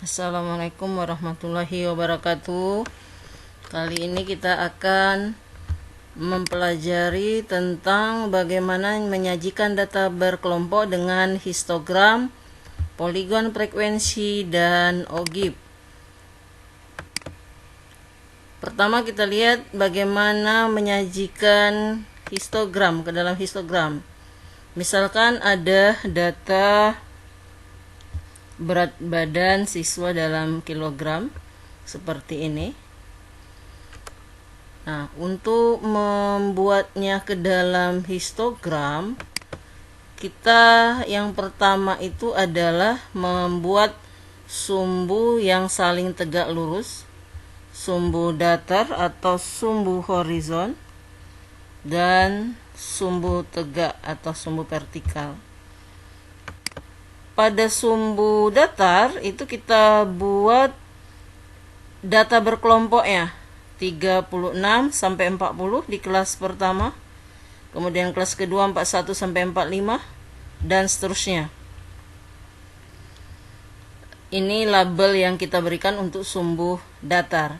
Assalamualaikum warahmatullahi wabarakatuh. Kali ini kita akan mempelajari tentang bagaimana menyajikan data berkelompok dengan histogram, poligon frekuensi, dan OGIF. Pertama kita lihat bagaimana menyajikan histogram ke dalam histogram. Misalkan ada data berat badan siswa dalam kilogram seperti ini. Nah, untuk membuatnya ke dalam histogram, kita yang pertama itu adalah membuat sumbu yang saling tegak lurus, sumbu datar atau sumbu horizon, dan sumbu tegak atau sumbu vertikal. Pada sumbu datar itu kita buat data berkelompoknya 36 sampai 40 di kelas pertama, kemudian kelas kedua 41 sampai 45, dan seterusnya. Ini label yang kita berikan untuk sumbu datar.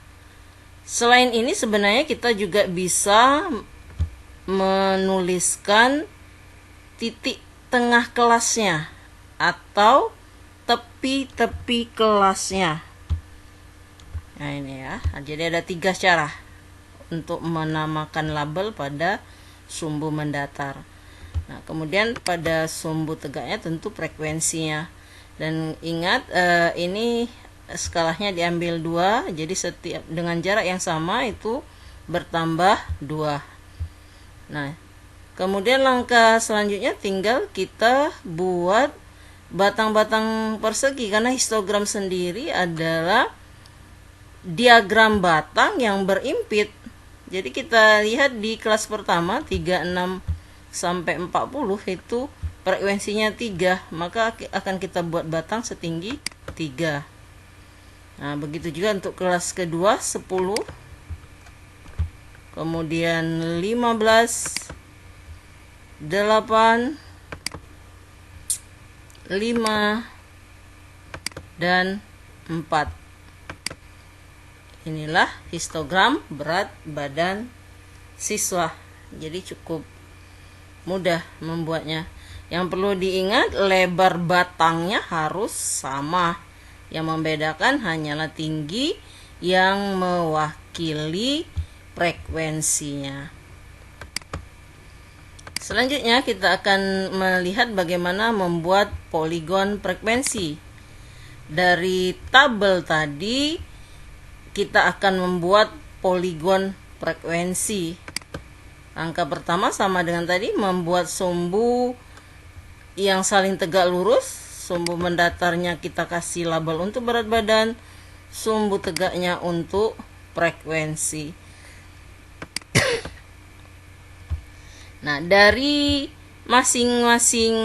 Selain ini sebenarnya kita juga bisa menuliskan titik tengah kelasnya atau tepi-tepi kelasnya. Nah ini ya, jadi ada 3 cara untuk menamakan label pada sumbu mendatar. Nah kemudian pada sumbu tegaknya tentu frekuensinya. Dan ingat ini skalanya diambil 2, jadi setiap dengan jarak yang sama itu bertambah 2. Nah kemudian langkah selanjutnya tinggal kita buat batang-batang persegi, karena histogram sendiri adalah diagram batang yang berimpit. Jadi kita lihat di kelas pertama 36 sampai 40 itu frekuensinya 3, maka akan kita buat batang setinggi 3. Nah, begitu juga untuk kelas kedua 10, kemudian 15, 8, 5, dan 4. Inilah histogram berat badan siswa. Jadi cukup mudah membuatnya. Yang perlu diingat, lebar batangnya harus sama. Yang membedakan hanyalah tinggi yang mewakili frekuensinya. Selanjutnya kita akan melihat bagaimana membuat poligon frekuensi. Dari tabel tadi kita akan membuat poligon frekuensi. Langkah pertama sama dengan tadi, membuat sumbu yang saling tegak lurus. Sumbu mendatarnya kita kasih label untuk berat badan, sumbu tegaknya untuk frekuensi. Nah, dari masing-masing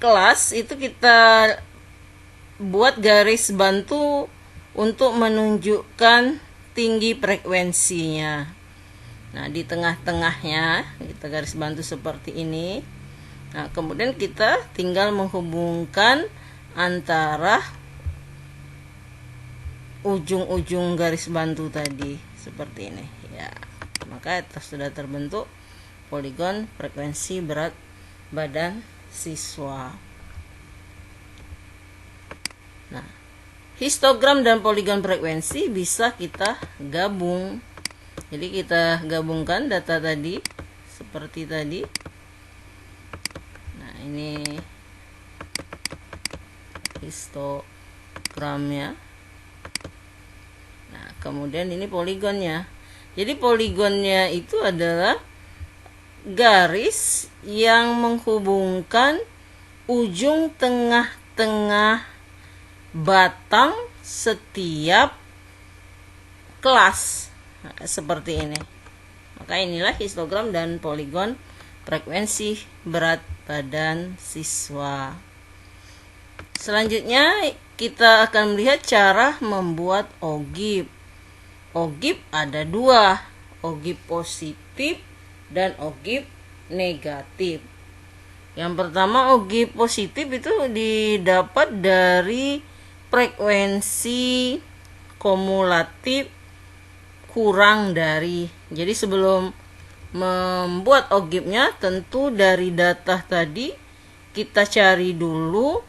kelas itu kita buat garis bantu untuk menunjukkan tinggi frekuensinya. Nah, di tengah-tengahnya kita garis bantu seperti ini. Nah, kemudian kita tinggal menghubungkan antara ujung-ujung garis bantu tadi seperti ini ya. Maka sudah terbentuk poligon frekuensi berat badan siswa. Nah, histogram dan poligon frekuensi bisa kita gabung. Jadi kita gabungkan data tadi seperti tadi. Nah, ini histogramnya. Nah, kemudian ini poligonnya. Jadi poligonnya itu adalah garis yang menghubungkan ujung tengah-tengah batang setiap kelas. Nah, seperti ini. Maka inilah histogram dan poligon frekuensi berat badan siswa. Selanjutnya kita akan melihat cara membuat OGIF. OGIF ada 2, OGIF positif dan OGIF negatif. Yang pertama, OGIP positif itu didapat dari frekuensi kumulatif kurang dari. Jadi sebelum membuat OGIP-nya, tentu dari data tadi kita cari dulu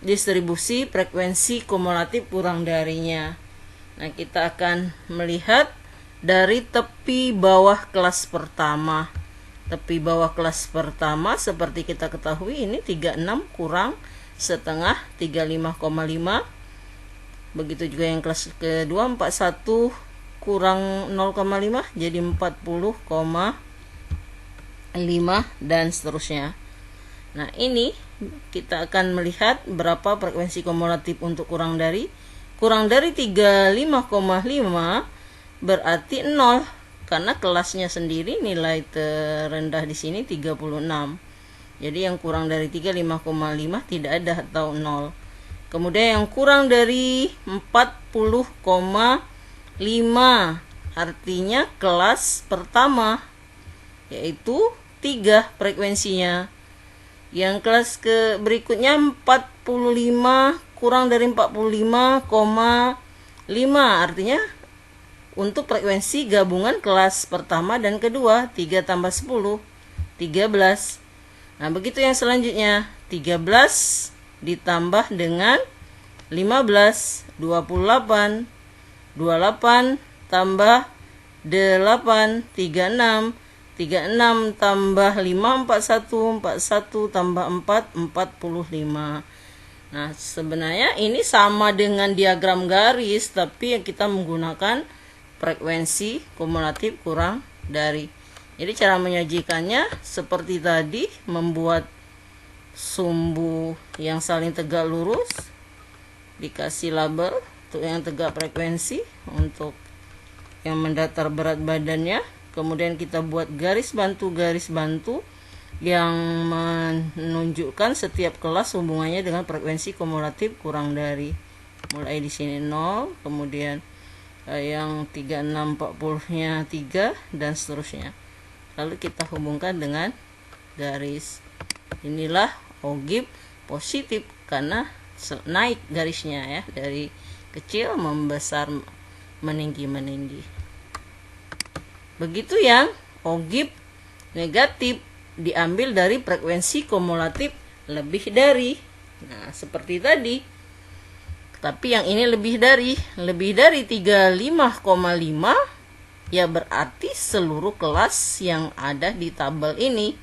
distribusi frekuensi kumulatif kurang darinya. Nah, kita akan melihat dari tepi bawah kelas pertama. Tepi bawah kelas pertama seperti kita ketahui ini 36 kurang setengah 35,5. Begitu juga yang kelas kedua 41 kurang 0,5 jadi 40,5 dan seterusnya. Nah, ini kita akan melihat berapa frekuensi kumulatif untuk kurang dari 35,5 berarti 0 karena kelasnya sendiri nilai terendah di sini 36. Jadi yang kurang dari 35,5 tidak ada atau 0. Kemudian yang kurang dari 40,5 artinya kelas pertama, yaitu 3 frekuensinya. Yang kelas berikutnya 45 kurang dari 45,5 artinya untuk frekuensi gabungan kelas pertama dan kedua 3 tambah 10 13. Nah, begitu yang selanjutnya 13 ditambah dengan 15 28 28 tambah 8 36 36 tambah 5 41 41 tambah 4 45. Nah, sebenarnya ini sama dengan diagram garis, tapi kita menggunakan frekuensi kumulatif kurang dari. Jadi cara menyajikannya seperti tadi, membuat sumbu yang saling tegak lurus, dikasih label untuk yang tegak frekuensi, untuk yang mendatar berat badannya. Kemudian kita buat garis bantu yang menunjukkan setiap kelas hubungannya dengan frekuensi kumulatif kurang dari. Mulai di sini 0, kemudian yang 36 40-nya 3 dan seterusnya. Lalu kita hubungkan dengan garis. Inilah OGIP positif karena naik garisnya ya, dari kecil membesar meninggi. Begitu yang OGIP negatif diambil dari frekuensi kumulatif lebih dari. Nah, seperti tadi. Tapi yang ini lebih dari 35,5 ya berarti seluruh kelas yang ada di tabel ini.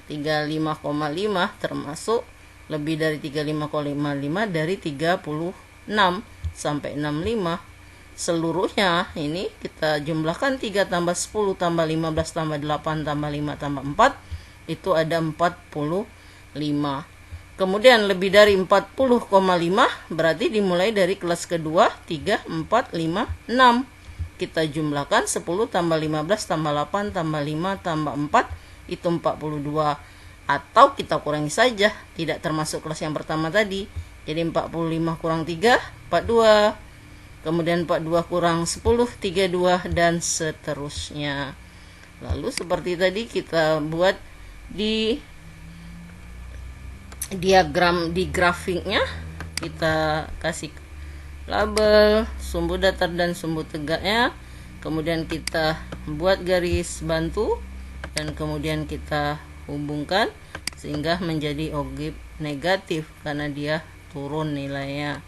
35,5 termasuk lebih dari 35,5 dari 36 sampai 65. Seluruhnya ini kita jumlahkan 3 tambah 10 tambah 15 tambah 8 tambah 5 tambah 4 itu ada 45. Kemudian lebih dari 40,5 berarti dimulai dari kelas kedua 3 4 5 6. Kita jumlahkan 10 tambah 15 tambah 8 tambah 5 tambah 4 itu 42. Atau kita kurangi saja, tidak termasuk kelas yang pertama tadi. Jadi 45 kurang 3 42. Kemudian 42 kurang 10 32 dan seterusnya. Lalu seperti tadi kita buat di diagram, di grafiknya kita kasih label sumbu datar dan sumbu tegaknya. Kemudian kita buat garis bantu dan kemudian kita hubungkan sehingga menjadi OGIP negatif karena dia turun nilainya.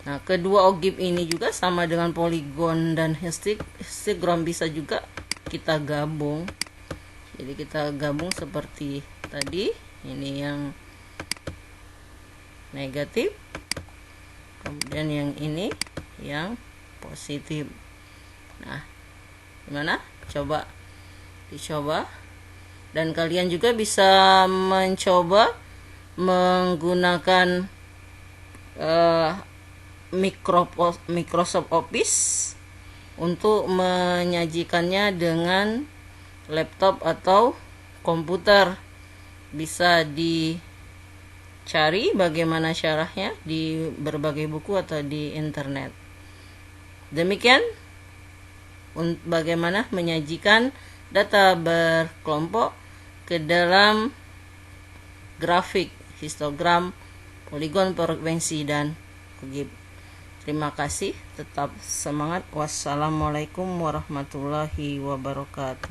Nah, kedua OGIP ini juga sama dengan poligon dan histogram bisa juga kita gabung. Jadi kita gabung seperti tadi. Ini yang negatif. Kemudian yang ini yang positif. Nah, gimana? Dicoba. Dan kalian juga bisa mencoba menggunakan Microsoft Office untuk menyajikannya dengan laptop atau komputer. Bisa dicari bagaimana syarahnya di berbagai buku atau di internet. Demikian bagaimana menyajikan data berkelompok ke dalam grafik, histogram, poligon frekuensi, dan algebra. Terima kasih, tetap semangat. Wassalamualaikum warahmatullahi wabarakatuh.